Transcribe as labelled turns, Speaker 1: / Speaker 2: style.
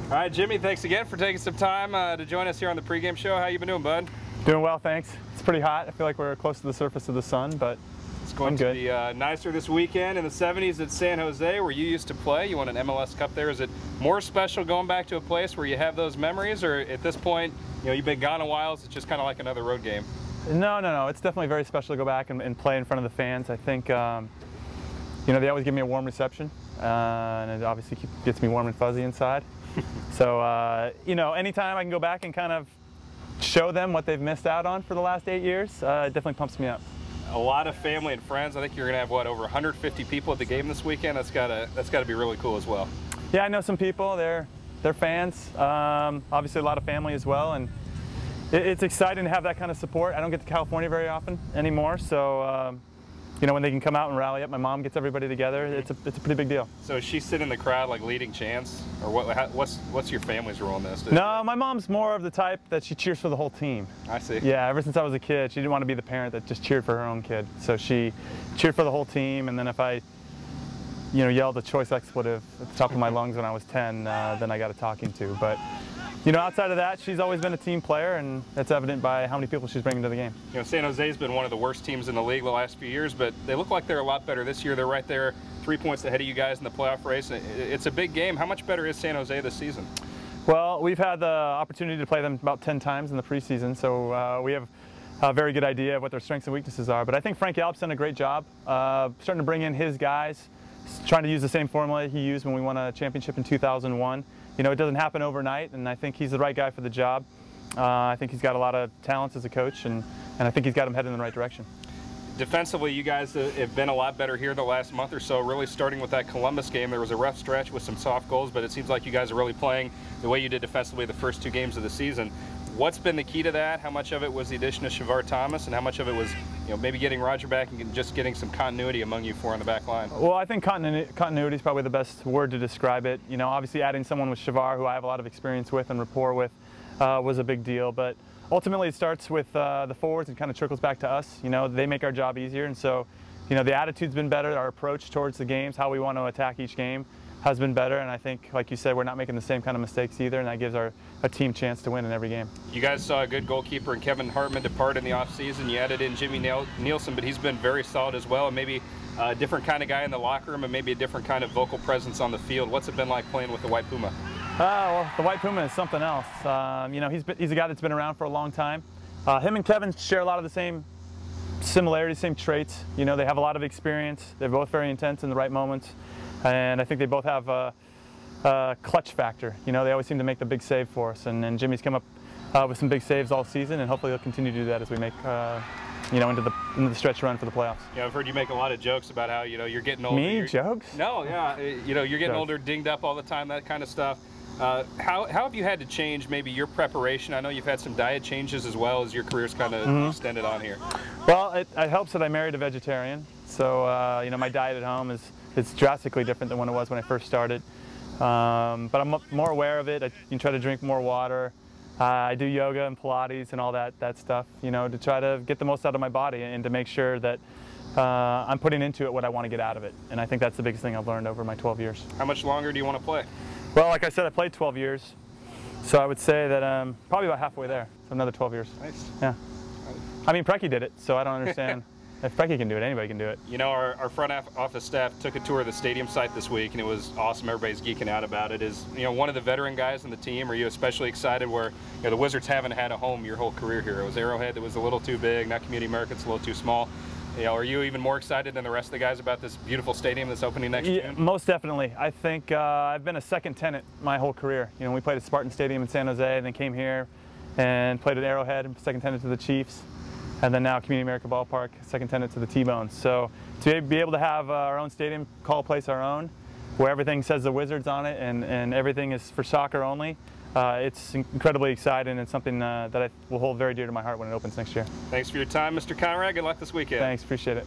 Speaker 1: All right, Jimmy, thanks again for taking some time to join us here on the pregame show. How you been doing, bud?
Speaker 2: Doing well, thanks. It's pretty hot. I feel like we're close to the surface of the sun, but
Speaker 1: it's going to be nicer this weekend in the 70s at San Jose, where you used to play. You won an MLS Cup there. Is it more special going back to a place where you have those memories, or at this point, you know, you've been gone a while, so it's just kind of like another road game?
Speaker 2: No. It's definitely very special to go back and play in front of the fans. I think, you know, they always give me a warm reception, and it obviously gets me warm and fuzzy inside. So, you know, anytime I can go back and kind of show them what they've missed out on for the last 8 years, it definitely pumps me up.
Speaker 1: A lot of family and friends. I think you're going to have, what, over 150 people at the game this weekend? That's gotta be really cool as well.
Speaker 2: Yeah, I know some people. They're fans. Obviously, a lot of family as well, and it's exciting to have that kind of support. I don't get to California very often anymore, so you know, when they can come out and rally up, my mom gets everybody together. It's a pretty big deal.
Speaker 1: So is she sitting in the crowd like leading chants, or what's your family's role in this?
Speaker 2: No, my mom's more of the type that she cheers for the whole team.
Speaker 1: I see.
Speaker 2: Yeah, ever since I was a kid, she didn't want to be the parent that just cheered for her own kid. So she cheered for the whole team, and then if I, you know, yelled a choice expletive at the top of my lungs when I was 10, then I got a talking to. But you know, outside of that, she's always been a team player, and that's evident by how many people she's bringing to the game.
Speaker 1: You know, San Jose's been one of the worst teams in the league the last few years, but they look like they're a lot better this year. They're right there, 3 points ahead of you guys in the playoff race. It's a big game. How much better is San Jose this season?
Speaker 2: Well, we've had the opportunity to play them about 10 times in the preseason, so we have a very good idea of what their strengths and weaknesses are. But I think Frank Yallop's done a great job starting to bring in his guys, trying to use the same formula he used when we won a championship in 2001. You know, it doesn't happen overnight, and I think he's the right guy for the job. I think he's got a lot of talents as a coach, and I think he's got him headed in the right direction. Defensively,
Speaker 1: you guys have been a lot better here the last month or so, really starting with that Columbus game. There was a rough stretch with some soft goals, but it seems like you guys are really playing the way you did defensively the first 2 games of the season. What's been the key to that? How much of it was the addition of Shavar Thomas, and how much of it was, you know, maybe getting Roger back and just getting some continuity among you 4 on the back line?
Speaker 2: Well, I think continuity is probably the best word to describe it. You know, obviously adding someone with Shavar, who I have a lot of experience with and rapport with, was a big deal. But ultimately, it starts with the forwards and kind of trickles back to us. You know, they make our job easier, and so, you know, the attitude's been better. Our approach towards the games, how we want to attack each game, has been better, and I think, like you said, we're not making the same kind of mistakes either, and that gives our team a chance to win in every game.
Speaker 1: You guys saw a good goalkeeper in Kevin Hartman depart in the offseason. You added in Jimmy Nielsen, but he's been very solid as well, and maybe a different kind of guy in the locker room and maybe a different kind of vocal presence on the field. What's it been like playing with the White Puma?
Speaker 2: Well, the White Puma is something else. You know, he's a guy that's been around for a long time. Him and Kevin share a lot of the same similarities, same traits. You know, they have a lot of experience. They're both very intense in the right moments. And I think they both have a clutch factor. You know, they always seem to make the big save for us. And Jimmy's come up with some big saves all season, and hopefully he'll continue to do that as we make, you know, into the stretch run for the playoffs.
Speaker 1: Yeah, I've heard you make a lot of jokes about how, you know, you're getting older.
Speaker 2: Me? Jokes?
Speaker 1: No, yeah. You know, you're getting older, dinged up all the time, that kind of stuff. How have you had to change maybe your preparation? I know you've had some diet changes as well as your career's kind of extended on here.
Speaker 2: Well, it helps that I married a vegetarian. So, you know, my diet at home it's drastically different than when it was when I first started. But I'm more aware of it. I can try to drink more water. I do yoga and Pilates and all that stuff, you know, to try to get the most out of my body and to make sure that I'm putting into it what I want to get out of it. And I think that's the biggest thing I've learned over my 12 years.
Speaker 1: How much longer do you want to play?
Speaker 2: Well, like I said, I played 12 years. So I would say that I'm probably about halfway there. So another 12 years.
Speaker 1: Nice.
Speaker 2: Yeah. I mean, Preki did it, so I don't understand. If Preki can do it, anybody can do it.
Speaker 1: You know, our front office staff took a tour of the stadium site this week, and it was awesome. Everybody's geeking out about it. Is, you know, one of the veteran guys in the team, are you especially excited where, you know, the Wizards haven't had a home your whole career here? It was Arrowhead that was a little too big, now Community American's a little too small. You know, are you even more excited than the rest of the guys about this beautiful stadium that's opening next June?
Speaker 2: Most definitely. I think I've been a second tenant my whole career. You know, we played at Spartan Stadium in San Jose, and then came here and played at Arrowhead, second tenant to the Chiefs. And then now Community America Ballpark, second tenant to the T-Bones. So to be able to have our own stadium, call a place our own, where everything says the Wizards on it and everything is for soccer only, it's incredibly exciting and something that I will hold very dear to my heart when it opens next year.
Speaker 1: Thanks for your time, Mr. Conrad. Good luck this weekend.
Speaker 2: Thanks, appreciate it.